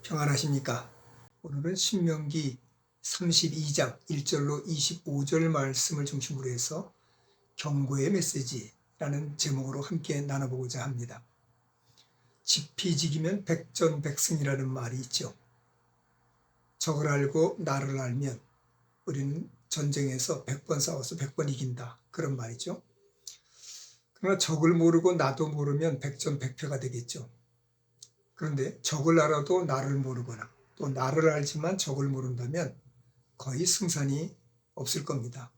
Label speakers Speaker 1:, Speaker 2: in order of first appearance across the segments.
Speaker 1: 평안하십니까? 오늘은 신명기 32장 1절로 25절 말씀을 중심으로 해서 경고의 메시지라는 제목으로 함께 나눠보고자 합니다. 지피지기면 백전백승이라는 말이 있죠. 적을 알고 나를 알면 우리는 전쟁에서 100번 싸워서 100번 이긴다, 그런 말이죠. 그러나 적을 모르고 나도 모르면 백전백패가 되겠죠. 그런데 적을 알아도 나를 모르거나 또 나를 알지만 적을 모른다면 거의 승산이 없을 겁니다.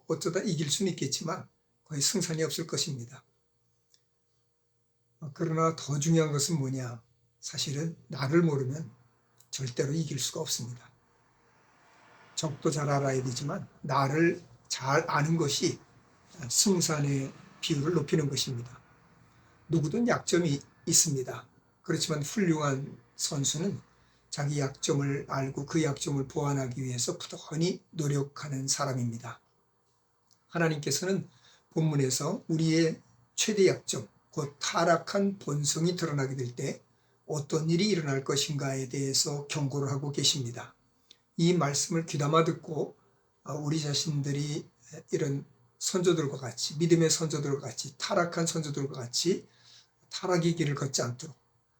Speaker 1: 어쩌다 이길 수는 있겠지만 거의 승산이 없을 것입니다. 그러나 더 중요한 것은 뭐냐? 사실은 나를 모르면 절대로 이길 수가 없습니다. 적도 잘 알아야 되지만 나를 잘 아는 것이 승산의 비율을 높이는 것입니다. 누구든 약점이 있습니다. 그렇지만 훌륭한 선수는 자기 약점을 알고 그 약점을 보완하기 위해서 부단히 노력하는 사람입니다. 하나님께서는 본문에서 우리의 최대 약점, 곧 타락한 본성이 드러나게 될 때 어떤 일이 일어날 것인가에 대해서 경고를 하고 계십니다. 이 말씀을 귀담아 듣고 우리 자신들이 이런 선조들과 같이, 믿음의 선조들과 같이, 타락한 선조들과 같이 타락의 길을 걷지 않도록,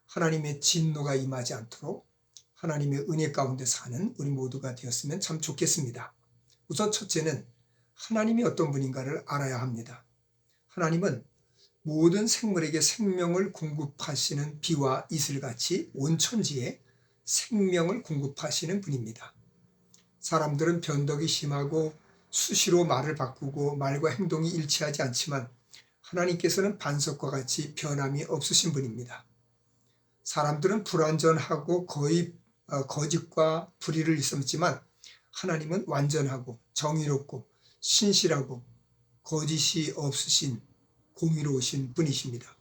Speaker 1: 하나님의 진노가 임하지 않도록 하나님의 은혜 가운데 사는 우리 모두가 되었으면 참 좋겠습니다. 우선 첫째는 하나님이 어떤 분인가를 알아야 합니다. 하나님은 모든 생물에게 생명을 공급하시는 비와 이슬같이 온 천지에 생명을 공급하시는 분입니다. 사람들은 변덕이 심하고 수시로 말을 바꾸고 말과 행동이 일치하지 않지만 하나님께서는 반석과 같이 변함이 없으신 분입니다. 사람들은 불완전하고 거의 거짓과 불의를 일삼지만 하나님은 완전하고 정의롭고 신실하고 거짓이 없으신 공의로우신 분이십니다.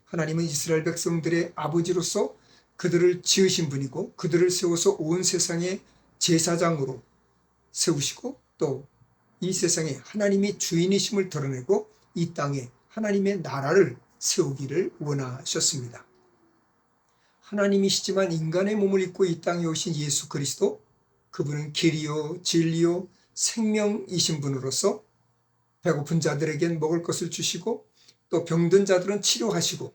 Speaker 1: 하나님은 이스라엘 백성들의 아버지로서 그들을 지으신 분이고 그들을 세워서 온 세상의 제사장으로 세우시고 또 이 세상에 하나님이 주인이심을 드러내고 이 땅에 하나님의 나라를 세우기를 원하셨습니다. 하나님이시지만 인간의 몸을 입고 이 땅에 오신 예수 그리스도, 그분은 길이요 진리요 생명이신 분으로서 배고픈 자들에겐 먹을 것을 주시고 또 병든 자들은 치료하시고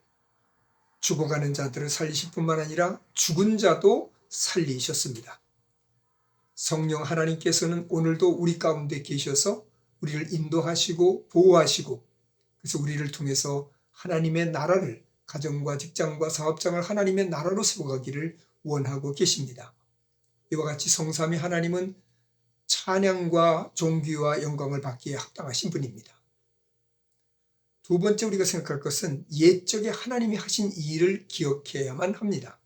Speaker 1: 죽어가는 자들을 살리실 뿐만 아니라 죽은 자도 살리셨습니다. 성령 하나님께서는 오늘도 우리 가운데 계셔서 우리를 인도하시고 보호하시고 그래서 우리를 통해서 하나님의 나라를, 가정과 직장과 사업장을 하나님의 나라로 세워가기를 원하고 계십니다. 이와 같이 성삼위 하나님은 찬양과 존귀와 영광을 받기에 합당하신 분입니다. 두 번째 우리가 생각할 것은 옛적에 하나님이 하신 일을 기억해야만 합니다.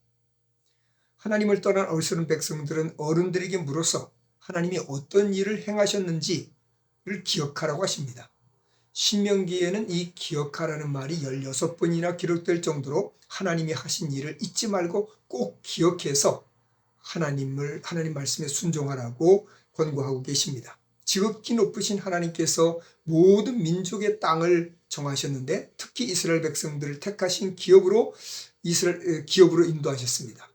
Speaker 1: 하나님을 떠난 어리석은 백성들은 어른들에게 물어서 하나님이 어떤 일을 행하셨는지를 기억하라고 하십니다. 신명기에는 이 기억하라는 말이 16번이나 기록될 정도로 하나님이 하신 일을 잊지 말고 꼭 기억해서 하나님 말씀에 순종하라고 권고하고 계십니다. 지극히 높으신 하나님께서 모든 민족의 땅을 정하셨는데 특히 이스라엘 백성들을 택하신 기업으로 인도하셨습니다.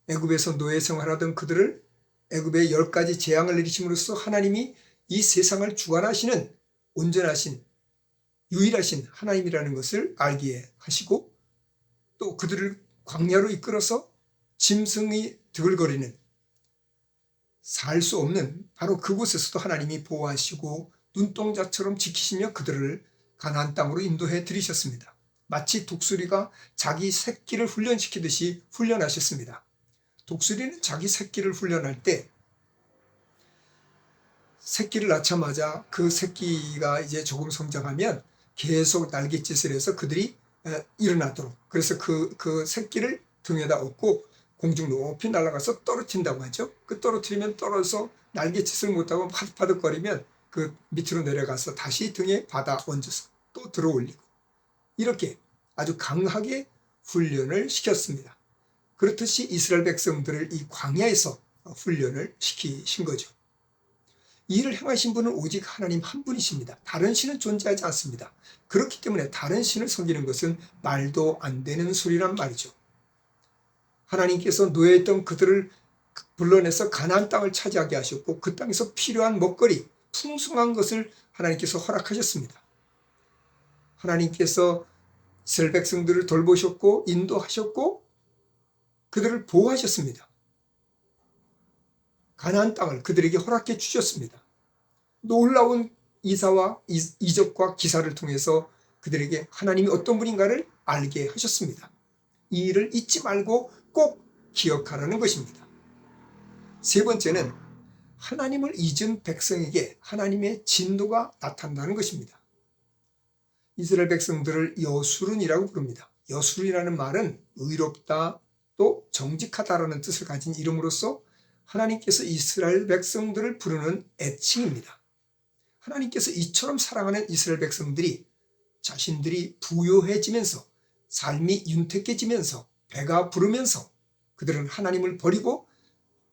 Speaker 1: 애굽에서 노예 생활하던 그들을 애굽에 10가지 재앙을 내리심으로써 하나님이 이 세상을 주관하시는 온전하신 유일하신 하나님이라는 것을 알게 하시고 또 그들을 광야로 이끌어서 짐승이 드글거리는 살 수 없는 바로 그곳에서도 하나님이 보호하시고 눈동자처럼 지키시며 그들을 가나안 땅으로 인도해 들이셨습니다. 마치 독수리가 자기 새끼를 훈련시키듯이 훈련하셨습니다. 독수리는 자기 새끼를 훈련할 때 새끼를 낳자마자 그 새끼가 이제 조금 성장하면 계속 날갯짓을 해서 그들이 일어나도록, 그래서 그 새끼를 등에다 업고 공중 높이 날아가서 떨어뜨린다고 하죠. 그 떨어뜨리면 떨어져서 날갯짓을 못하고 파득파득거리면 그 밑으로 내려가서 다시 등에 받아 얹어서 또 들어 올리고 이렇게 아주 강하게 훈련을 시켰습니다. 그렇듯이 이스라엘 백성들을 이 광야에서 훈련을 시키신 거죠. 이 일을 행하신 분은 오직 하나님 한 분이십니다. 다른 신은 존재하지 않습니다. 그렇기 때문에 다른 신을 섬기는 것은 말도 안 되는 소리란 말이죠. 하나님께서 노예했던 그들을 불러내서 가나안 땅을 차지하게 하셨고 그 땅에서 필요한 먹거리, 풍성한 것을 하나님께서 허락하셨습니다. 하나님께서 이스라엘 백성들을 돌보셨고 인도하셨고 그들을 보호하셨습니다. 가나안 땅을 그들에게 허락해 주셨습니다. 놀라운 이사와 이적과 기사를 통해서 그들에게 하나님이 어떤 분인가를 알게 하셨습니다. 이 일을 잊지 말고 꼭 기억하라는 것입니다. 세 번째는 하나님을 잊은 백성에게 하나님의 진노가 나타난다는 것입니다. 이스라엘 백성들을 여수룬이라고 부릅니다. 여수룬이라는 말은 의롭다 또 정직하다라는 뜻을 가진 이름으로서 하나님께서 이스라엘 백성들을 부르는 애칭입니다. 하나님께서 이처럼 사랑하는 이스라엘 백성들이 자신들이 부요해지면서 삶이 윤택해지면서 배가 부르면서 그들은 하나님을 버리고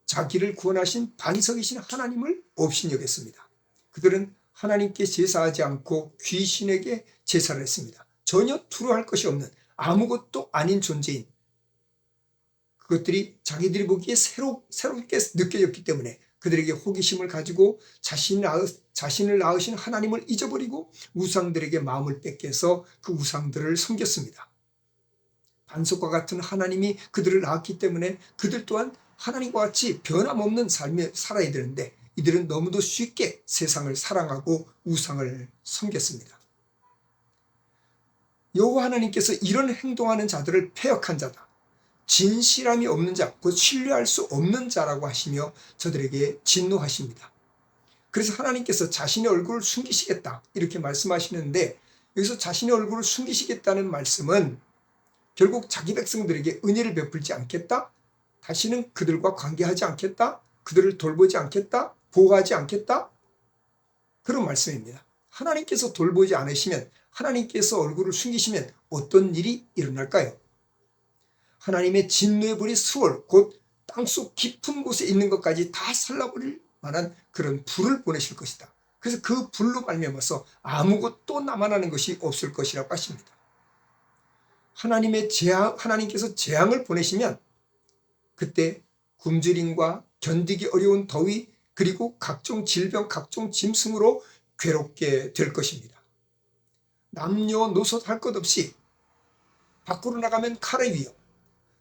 Speaker 1: 자기를 구원하신 반석이신 하나님을 업신여겼습니다. 그들은 하나님께 제사하지 않고 귀신에게 제사를 했습니다. 전혀 투로할 것이 없는 아무것도 아닌 존재인 그것들이 자기들이 보기에 새롭게 느껴졌기 때문에 그들에게 호기심을 가지고 자신을 낳으신 하나님을 잊어버리고 우상들에게 마음을 뺏겨서 그 우상들을 섬겼습니다. 반석과 같은 하나님이 그들을 낳았기 때문에 그들 또한 하나님과 같이 변함없는 삶을 살아야 되는데 이들은 너무도 쉽게 세상을 사랑하고 우상을 섬겼습니다. 여호와 하나님께서 이런 행동하는 자들을 패역한 자다, 진실함이 없는 자, 곧 신뢰할 수 없는 자라고 하시며 저들에게 진노하십니다. 그래서 하나님께서 자신의 얼굴을 숨기시겠다 이렇게 말씀하시는데 여기서 자신의 얼굴을 숨기시겠다는 말씀은 결국 자기 백성들에게 은혜를 베풀지 않겠다, 다시는 그들과 관계하지 않겠다, 그들을 돌보지 않겠다, 보호하지 않겠다, 그런 말씀입니다. 하나님께서 돌보지 않으시면, 하나님께서 얼굴을 숨기시면 어떤 일이 일어날까요? 하나님의 진노의 불이 수월, 곧 땅속 깊은 곳에 있는 것까지 다 살라버릴 만한 그런 불을 보내실 것이다. 그래서 그 불로 말미암아서 아무것도 남아나는 것이 없을 것이라고 하십니다. 하나님께서 재앙을 보내시면 그때 굶주림과 견디기 어려운 더위 그리고 각종 질병, 각종 짐승으로 괴롭게 될 것입니다. 남녀노소 할 것 없이 밖으로 나가면 칼의 위협,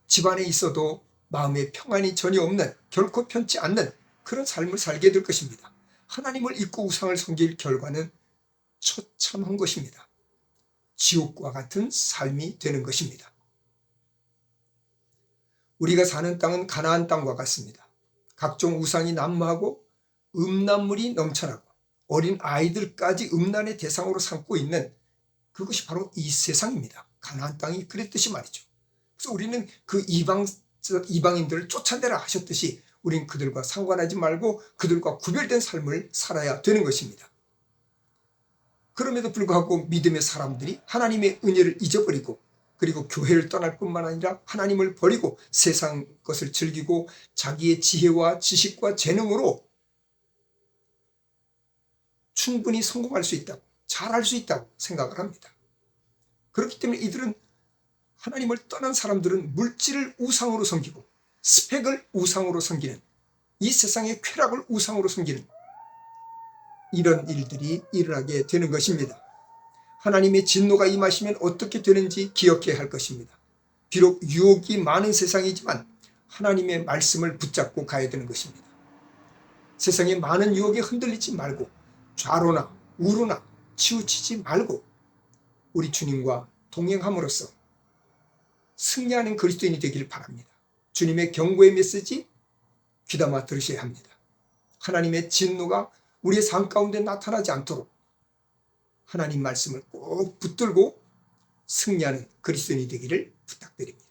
Speaker 1: 집안에 있어도 마음의 평안이 전혀 없는, 결코 편치 않는 그런 삶을 살게 될 것입니다. 하나님을 잊고 우상을 섬길 결과는 처참한 것입니다. 지옥과 같은 삶이 되는 것입니다. 우리가 사는 땅은 가나안 땅과 같습니다. 각종 우상이 난무하고 음란물이 넘쳐나고 어린 아이들까지 음란의 대상으로 삼고 있는 그것이 바로 이 세상입니다. 가나안 땅이 그랬듯이 말이죠. 그래서 우리는 그 이방인들을 쫓아내라 하셨듯이 우린 그들과 상관하지 말고 그들과 구별된 삶을 살아야 되는 것입니다. 그럼에도 불구하고 믿음의 사람들이 하나님의 은혜를 잊어버리고 그리고 교회를 떠날 뿐만 아니라 하나님을 버리고 세상 것을 즐기고 자기의 지혜와 지식과 재능으로 충분히 성공할 수 있다고, 잘할 수 있다고 생각을 합니다. 그렇기 때문에 이들은 하나님을 떠난 사람들은 물질을 우상으로 섬기고 스펙을 우상으로 섬기는, 이 세상의 쾌락을 우상으로 섬기는 이런 일들이 일어나게 되는 것입니다. 하나님의 진노가 임하시면 어떻게 되는지 기억해야 할 것입니다. 비록 유혹이 많은 세상이지만 하나님의 말씀을 붙잡고 가야 되는 것입니다. 세상의 많은 유혹에 흔들리지 말고 좌로나 우로나 치우치지 말고 우리 주님과 동행함으로써 승리하는 그리스도인이 되기를 바랍니다. 주님의 경고의 메시지 귀담아 들으셔야 합니다. 하나님의 진노가 우리의 삶 가운데 나타나지 않도록 하나님 말씀을 꼭 붙들고 승리하는 그리스도인이 되기를 부탁드립니다.